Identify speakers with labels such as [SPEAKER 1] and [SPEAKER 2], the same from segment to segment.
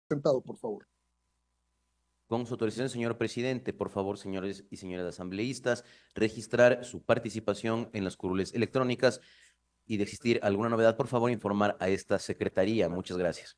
[SPEAKER 1] Sentado, por favor.
[SPEAKER 2] Con su autorización, señor presidente, por favor, señores y señoras asambleístas, registrar su participación en las curules electrónicas y de existir alguna novedad, por favor, informar a esta secretaría. Muchas gracias.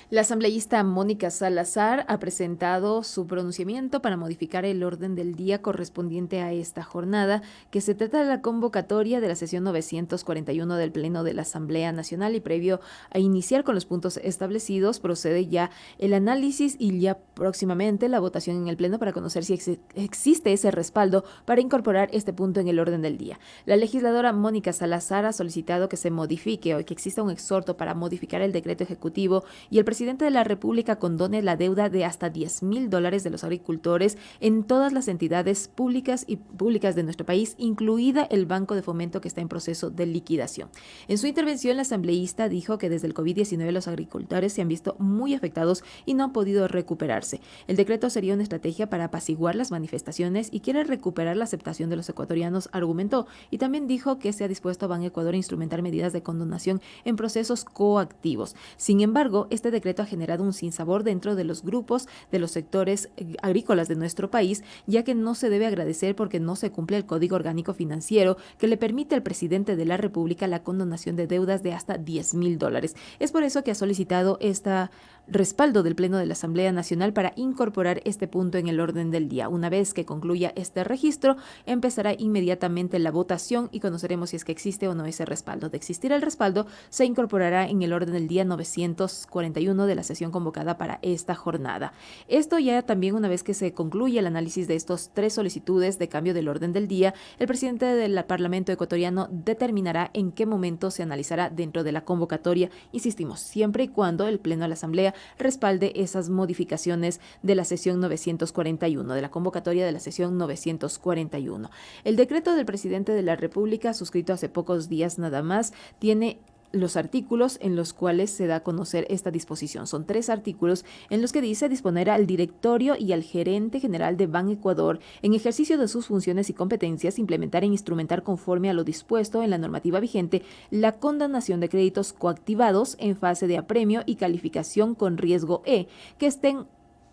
[SPEAKER 3] La asambleísta Mónica Salazar ha presentado su pronunciamiento para modificar el orden del día correspondiente a esta jornada, que se trata de la convocatoria de la sesión 941 del Pleno de la Asamblea Nacional, y previo a iniciar con los puntos establecidos, procede ya el análisis y ya próximamente la votación en el Pleno para conocer si existe ese respaldo para incorporar este punto en el orden del día. La legisladora Mónica Salazar ha solicitado que se modifique o que exista un exhorto para modificar el decreto ejecutivo y el presidente de la República condone la deuda de hasta $10,000 de los agricultores en todas las entidades públicas y públicas de nuestro país, incluida el Banco de Fomento, que está en proceso de liquidación. En su intervención, la asambleísta dijo que desde el COVID-19 los agricultores se han visto muy afectados y no han podido recuperarse. El decreto sería una estrategia para apaciguar las manifestaciones y quiere recuperar la aceptación de los ecuatorianos, argumentó, y también dijo que se ha dispuesto a Ban Ecuador a instrumentar medidas de condonación en procesos coactivos. Sin embargo, este decreto ha generado un sinsabor dentro de los grupos de los sectores agrícolas de nuestro país, ya que no se debe agradecer porque no se cumple el Código Orgánico Financiero que le permite al presidente de la República la condonación de deudas de hasta $10,000. Es por eso que ha solicitado este respaldo del Pleno de la Asamblea Nacional para incorporar este punto en el orden del día. Una vez que concluya este registro, empezará inmediatamente la votación y conoceremos si es que existe o no ese respaldo. De existir el respaldo, se incorporará en el orden del día 941 de la sesión convocada para esta jornada. Esto ya también, una vez que se concluya el análisis de estos tres solicitudes de cambio del orden del día, el presidente del Parlamento ecuatoriano determinará en qué momento se analizará dentro de la convocatoria, insistimos, siempre y cuando el Pleno de la Asamblea respalde esas modificaciones de la sesión 941, de la convocatoria de la sesión 941. El decreto del presidente de la República, suscrito hace pocos días nada más, tiene los artículos en los cuales se da a conocer esta disposición. Son 3 artículos en los que dice disponer al directorio y al gerente general de Ban Ecuador, en ejercicio de sus funciones y competencias, implementar e instrumentar conforme a lo dispuesto en la normativa vigente la condonación de créditos coactivados en fase de apremio y calificación con riesgo E, que estén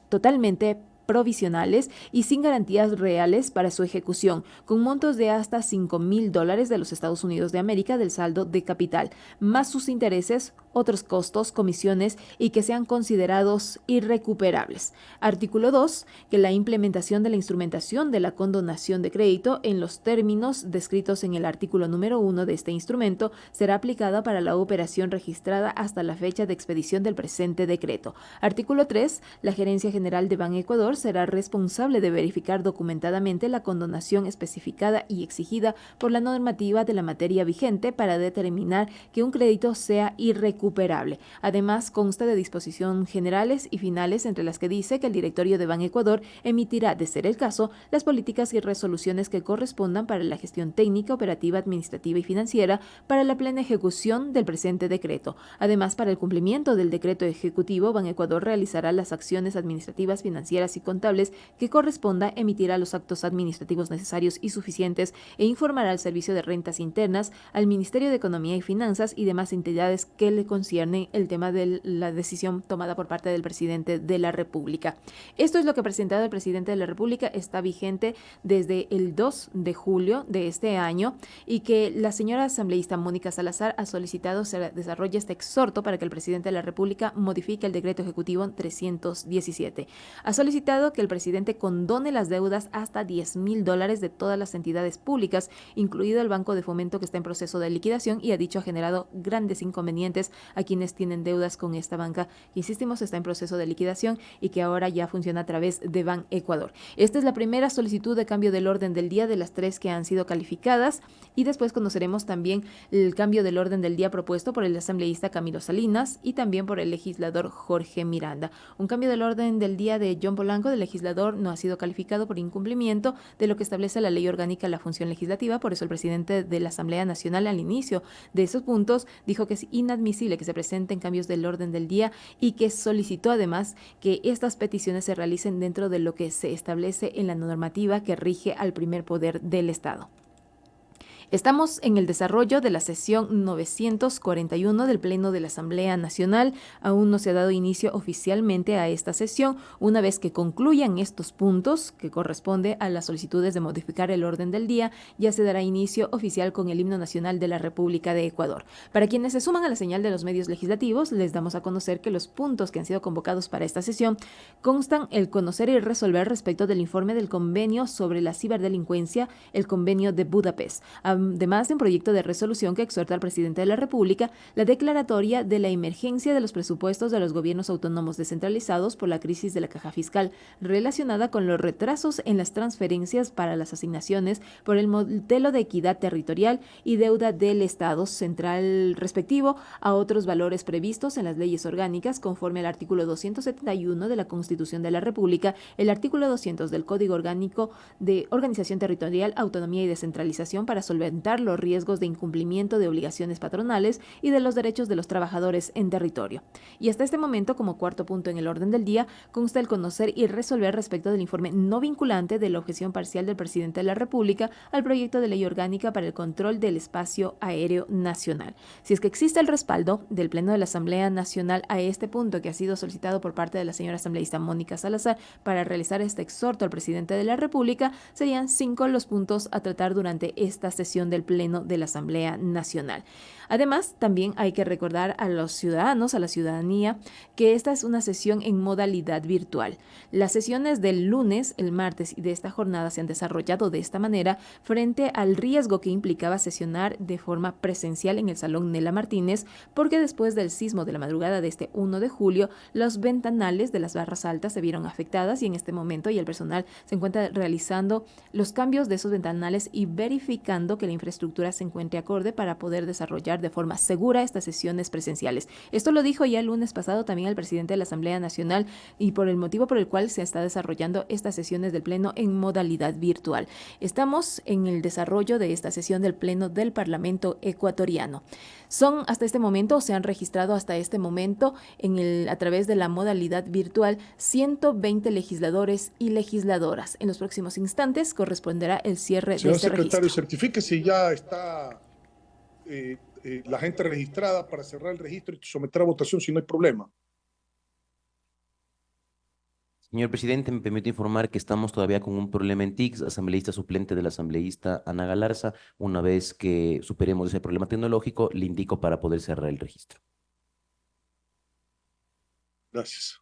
[SPEAKER 3] totalmente provisionales y sin garantías reales para su ejecución, con montos de hasta $5,000 de los Estados Unidos de América del saldo de capital, más sus intereses, otros costos, comisiones, y que sean considerados irrecuperables. Artículo 2. Que la implementación de la instrumentación de la condonación de crédito en los términos descritos en el artículo número 1 de este instrumento será aplicada para la operación registrada hasta la fecha de expedición del presente decreto. Artículo 3. La Gerencia General de Ban Ecuador será responsable de verificar documentadamente la condonación especificada y exigida por la normativa de la materia vigente para determinar que un crédito sea irrecuperable. Además, consta de disposiciones generales y finales, entre las que dice que el directorio de Ban Ecuador emitirá, de ser el caso, las políticas y resoluciones que correspondan para la gestión técnica, operativa, administrativa y financiera para la plena ejecución del presente decreto. Además, para el cumplimiento del decreto ejecutivo, Ban Ecuador realizará las acciones administrativas, financieras y contables que corresponda, emitirá los actos administrativos necesarios y suficientes e informará al Servicio de Rentas Internas, al Ministerio de Economía y Finanzas y demás entidades que le concierne el tema de la decisión tomada por parte del presidente de la República. Esto es lo que ha presentado el presidente de la República, está vigente desde el 2 de julio de este año, y que la señora asambleísta Mónica Salazar ha solicitado se desarrolle este exhorto para que el presidente de la República modifique el decreto ejecutivo 317. Ha solicitado que el presidente condone las deudas hasta $10,000 de todas las entidades públicas, incluido el Banco de Fomento, que está en proceso de liquidación, y ha dicho ha generado grandes inconvenientes a quienes tienen deudas con esta banca, que insistimos está en proceso de liquidación y que ahora ya funciona a través de Ban Ecuador. Esta es la primera solicitud de cambio del orden del día de las 3 que han sido calificadas, y después conoceremos también el cambio del orden del día propuesto por el asambleísta Camilo Salinas y también por el legislador Jorge Miranda. Un cambio del orden del día de John Polanco, del legislador, no ha sido calificado por incumplimiento de lo que establece la ley orgánica de la función legislativa. Por eso el presidente de la Asamblea Nacional, al inicio de esos puntos, dijo que es inadmisible que se presenten cambios del orden del día y que solicitó además que estas peticiones se realicen dentro de lo que se establece en la normativa que rige al primer poder del Estado. Estamos en el desarrollo de la sesión 941 del Pleno de la Asamblea Nacional. Aún no se ha dado inicio oficialmente a esta sesión. Una vez que concluyan estos puntos, que corresponde a las solicitudes de modificar el orden del día, ya se dará inicio oficial con el himno nacional de la República de Ecuador. Para quienes se suman a la señal de los medios legislativos, les damos a conocer que los puntos que han sido convocados para esta sesión constan el conocer y resolver respecto del informe del convenio sobre la ciberdelincuencia, el convenio de Budapest, además de un proyecto de resolución que exhorta al presidente de la República la declaratoria de la emergencia de los presupuestos de los gobiernos autónomos descentralizados por la crisis de la caja fiscal relacionada con los retrasos en las transferencias para las asignaciones por el modelo de equidad territorial y deuda del Estado central respectivo a otros valores previstos en las leyes orgánicas conforme al artículo 271 de la Constitución de la República, el artículo 200 del Código Orgánico de Organización Territorial, Autonomía y Descentralización para solventar los riesgos de incumplimiento de obligaciones patronales y de los derechos de los trabajadores en territorio. Y hasta este momento, como cuarto punto en el orden del día, consta el conocer y resolver respecto del informe no vinculante de la objeción parcial del presidente de la República al proyecto de ley orgánica para el control del espacio aéreo nacional. Si es que existe el respaldo del Pleno de la Asamblea Nacional a este punto que ha sido solicitado por parte de la señora asambleísta Mónica Salazar para realizar este exhorto al presidente de la República, serían 5 los puntos a tratar durante esta sesión del Pleno de la Asamblea Nacional. Además, también hay que recordar a los ciudadanos, a la ciudadanía, que esta es una sesión en modalidad virtual. Las sesiones del lunes, el martes y de esta jornada se han desarrollado de esta manera frente al riesgo que implicaba sesionar de forma presencial en el Salón Nela Martínez, porque después del sismo de la madrugada de este 1 de julio, los ventanales de las barras altas se vieron afectadas y en este momento ya el personal se encuentra realizando los cambios de esos ventanales y verificando que la infraestructura se encuentre acorde para poder desarrollar de forma segura estas sesiones presenciales. Esto lo dijo ya el lunes pasado también el presidente de la Asamblea Nacional y por el motivo por el cual se está desarrollando estas sesiones del Pleno en modalidad virtual. Estamos en el desarrollo de esta sesión del Pleno del Parlamento ecuatoriano. Son hasta este momento, se han registrado hasta este momento a través de la modalidad virtual 120 legisladores y legisladoras. En los próximos instantes corresponderá el cierre de este registro.
[SPEAKER 1] Señor secretario, certifique si ya está la gente registrada para cerrar el registro y someter a votación si no hay problema.
[SPEAKER 2] Señor presidente, me permito informar que estamos todavía con un problema en TICS, asambleísta suplente de la asambleísta Ana Galarza. Una vez que superemos ese problema tecnológico, le indico para poder cerrar el registro.
[SPEAKER 1] Gracias.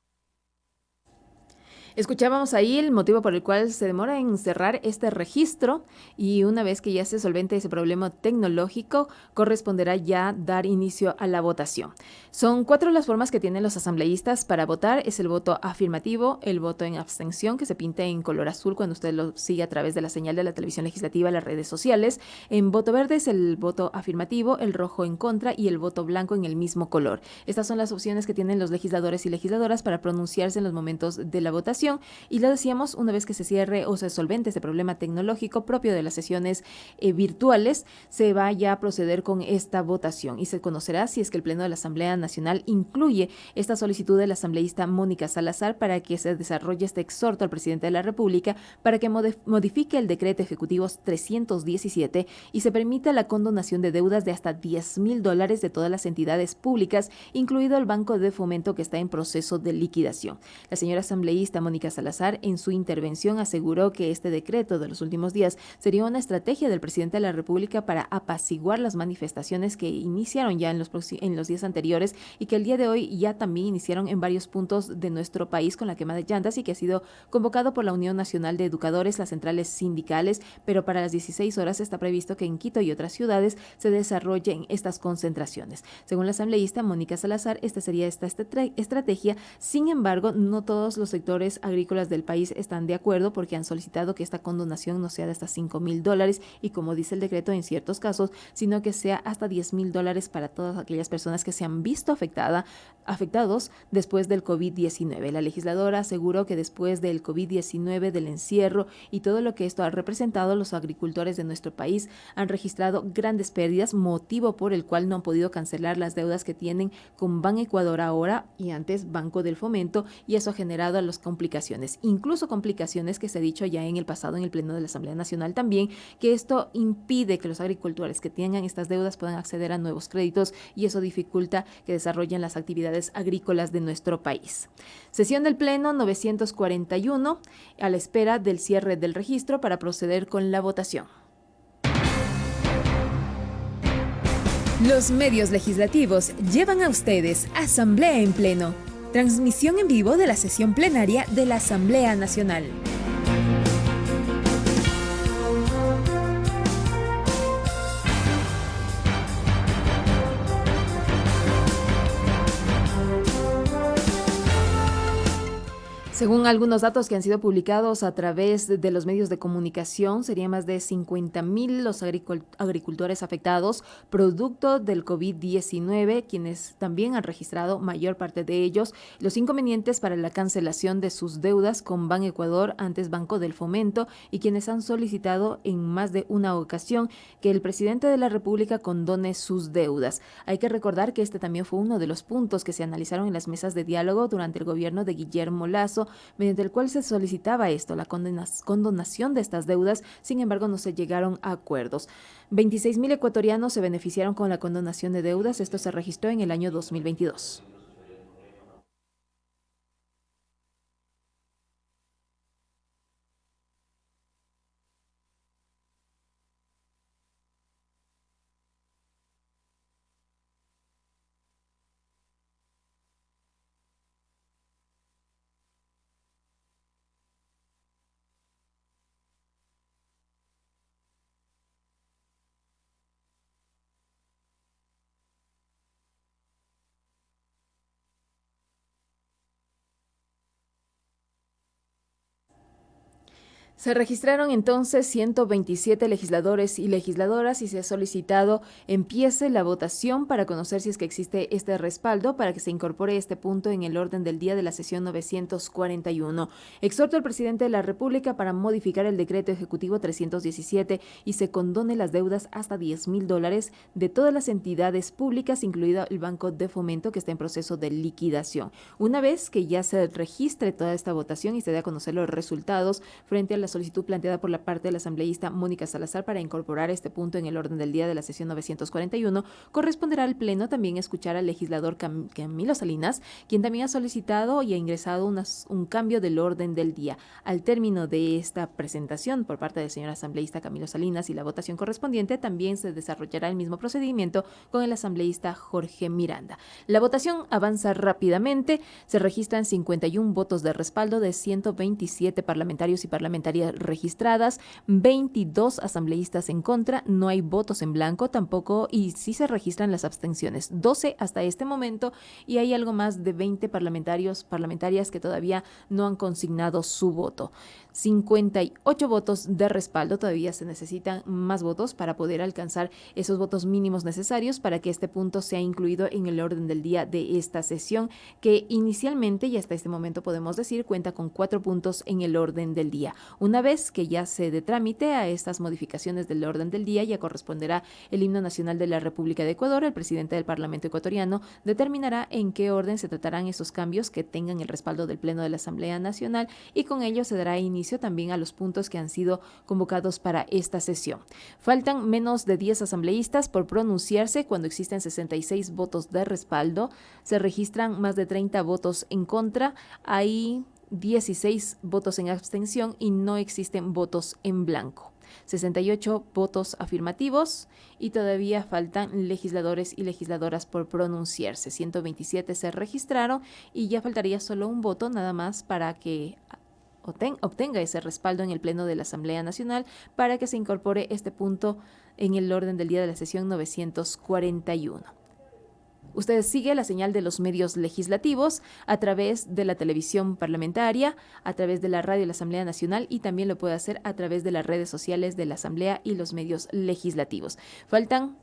[SPEAKER 3] Escuchábamos ahí el motivo por el cual se demora en cerrar este registro y una vez que ya se solvente ese problema tecnológico, corresponderá ya dar inicio a la votación. Son 4 las formas que tienen los asambleístas para votar. Es el voto afirmativo, el voto en abstención, que se pinta en color azul cuando usted lo sigue a través de la señal de la televisión legislativa, las redes sociales. En voto verde es el voto afirmativo, el rojo en contra y el voto blanco en el mismo color. Estas son las opciones que tienen los legisladores y legisladoras para pronunciarse en los momentos de la votación. Y lo decíamos, una vez que se cierre o se solvente este problema tecnológico propio de las sesiones virtuales, se va ya a proceder con esta votación y se conocerá si es que el Pleno de la Asamblea Nacional incluye esta solicitud de la asambleísta Mónica Salazar para que se desarrolle este exhorto al presidente de la República para que modifique el decreto ejecutivo 317 y se permita la condonación de deudas de hasta $10,000 de todas las entidades públicas, incluido el Banco de Fomento que está en proceso de liquidación. La señora asambleísta Mónica Salazar en su intervención aseguró que este decreto de los últimos días sería una estrategia del presidente de la República para apaciguar las manifestaciones que iniciaron ya en los días anteriores y que el día de hoy ya también iniciaron en varios puntos de nuestro país con la quema de llantas y que ha sido convocado por la Unión Nacional de Educadores, las centrales sindicales, pero para las 16 horas está previsto que en Quito y otras ciudades se desarrollen estas concentraciones. Según la asambleísta Mónica Salazar, esta sería esta estrategia. Sin embargo, no todos los sectores agrícolas del país están de acuerdo porque han solicitado que esta condonación no sea de hasta $5,000 y como dice el decreto en ciertos casos, sino que sea hasta $10,000 para todas aquellas personas que se han visto afectados después del COVID-19. La legisladora aseguró que después del COVID-19, del encierro y todo lo que esto ha representado, los agricultores de nuestro país han registrado grandes pérdidas, motivo por el cual no han podido cancelar las deudas que tienen con Ban Ecuador ahora y antes Banco del Fomento, y eso ha generado las complicaciones complicaciones, incluso complicaciones que se ha dicho ya en el pasado en el Pleno de la Asamblea Nacional también, que esto impide que los agricultores que tengan estas deudas puedan acceder a nuevos créditos y eso dificulta que desarrollen las actividades agrícolas de nuestro país. Sesión del Pleno 941 a la espera del cierre del registro para proceder con la votación.
[SPEAKER 4] Los medios legislativos llevan a ustedes Asamblea en Pleno, transmisión en vivo de la sesión plenaria de la Asamblea Nacional.
[SPEAKER 3] Según algunos datos que han sido publicados a través de los medios de comunicación, serían más de 50,000 los agricultores afectados producto del COVID-19, quienes también han registrado, mayor parte de ellos, los inconvenientes para la cancelación de sus deudas con Ban Ecuador, antes Banco del Fomento, y quienes han solicitado en más de una ocasión que el presidente de la República condone sus deudas. Hay que recordar que este también fue uno de los puntos que se analizaron en las mesas de diálogo durante el gobierno de Guillermo Lasso, mediante el cual se solicitaba esto, la condonación de estas deudas. Sin embargo, no se llegaron a acuerdos. 26,000 ecuatorianos se beneficiaron con la condonación de deudas. Esto se registró en el año 2022. Se registraron entonces 127 legisladores y legisladoras y se ha solicitado empiece la votación para conocer si es que existe este respaldo para que se incorpore este punto en el orden del día de la sesión 941. Exhorto al presidente de la República para modificar el decreto ejecutivo 317 y se condone las deudas hasta $10,000 de todas las entidades públicas, incluido el Banco de Fomento, que está en proceso de liquidación. Una vez que ya se registre toda esta votación y se dé a conocer los resultados frente a la solicitud planteada por la parte de la asambleísta Mónica Salazar para incorporar este punto en el orden del día de la sesión 941, corresponderá al Pleno también escuchar al legislador Camilo Salinas, quien también ha solicitado y ha ingresado un cambio del orden del día. Al término de esta presentación por parte del señor asambleísta Camilo Salinas y la votación correspondiente, también se desarrollará el mismo procedimiento con el asambleísta Jorge Miranda. La votación avanza rápidamente, se registran 51 votos de respaldo de 127 parlamentarios y parlamentarias registradas, 22 asambleístas en contra, no hay votos en blanco tampoco y sí se registran las abstenciones, 12 hasta este momento, y hay algo más de 20 parlamentarias que todavía no han consignado su voto. 58 votos de respaldo, todavía se necesitan más votos para poder alcanzar esos votos mínimos necesarios para que este punto sea incluido en el orden del día de esta sesión, que inicialmente y hasta este momento podemos decir cuenta con 4 puntos en el orden del día. Una vez que ya se dé trámite a estas modificaciones del orden del día, ya corresponderá el himno nacional de la República de Ecuador. El presidente del Parlamento ecuatoriano determinará en qué orden se tratarán esos cambios que tengan el respaldo del Pleno de la Asamblea Nacional y con ello se dará inicio también a los puntos que han sido convocados para esta sesión. Faltan menos de 10 asambleístas por pronunciarse cuando existen 66 votos de respaldo. Se registran más de 30 votos en contra. Hay 16 votos en abstención y no existen votos en blanco. 68 votos afirmativos y todavía faltan legisladores y legisladoras por pronunciarse. 127 se registraron y ya faltaría solo un voto nada más para que obtenga ese respaldo en el Pleno de la Asamblea Nacional para que se incorpore este punto en el orden del día de la sesión 941. Usted sigue la señal de los medios legislativos a través de la televisión parlamentaria, a través de la radio de la Asamblea Nacional y también lo puede hacer a través de las redes sociales de la Asamblea y los medios legislativos. Faltan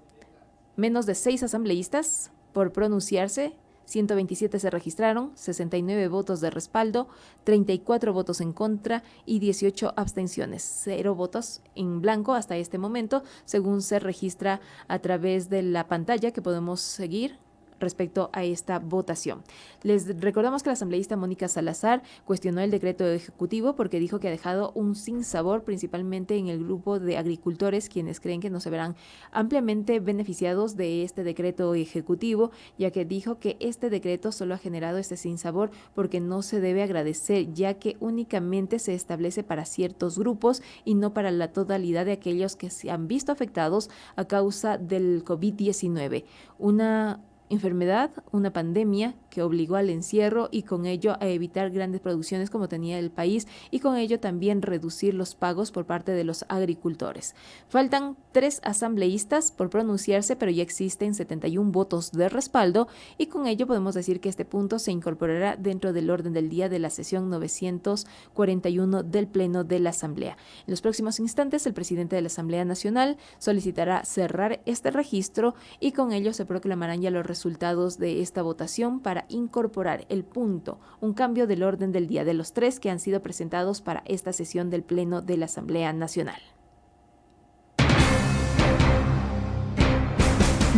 [SPEAKER 3] menos de 6 asambleístas por pronunciarse. 127 se registraron, 69 votos de respaldo, 34 votos en contra y 18 abstenciones. 0 votos en blanco hasta este momento, según se registra a través de la pantalla que podemos seguir respecto a esta votación. Les recordamos que la asambleísta Mónica Salazar cuestionó el decreto ejecutivo porque dijo que ha dejado un sinsabor, principalmente en el grupo de agricultores, quienes creen que no se verán ampliamente beneficiados de este decreto ejecutivo, ya que dijo que este decreto solo ha generado este sinsabor porque no se debe agradecer, ya que únicamente se establece para ciertos grupos y no para la totalidad de aquellos que se han visto afectados a causa del COVID-19, una enfermedad, una pandemia que obligó al encierro y con ello a evitar grandes producciones como tenía el país y con ello también reducir los pagos por parte de los agricultores. Faltan 3 asambleístas por pronunciarse, pero ya existen 71 votos de respaldo y con ello podemos decir que este punto se incorporará dentro del orden del día de la sesión 941 del Pleno de la Asamblea. En los próximos instantes, el presidente de la Asamblea Nacional solicitará cerrar este registro y con ello se proclamarán ya los resultados de esta votación para incorporar el punto, un cambio del orden del día de los 3 que han sido presentados para esta sesión del Pleno de la Asamblea Nacional.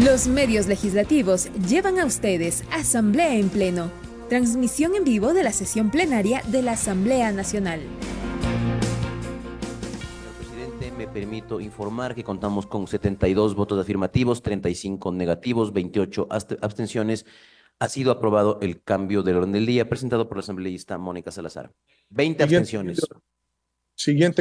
[SPEAKER 4] Los medios legislativos llevan a ustedes Asamblea en Pleno, transmisión en vivo de la sesión plenaria de la Asamblea Nacional.
[SPEAKER 2] Me permito informar que contamos con 72 votos afirmativos, 35 negativos, 28 abstenciones. Ha sido aprobado el cambio del orden del día presentado por la asambleísta Mónica Salazar. 20 abstenciones.
[SPEAKER 1] Siguiente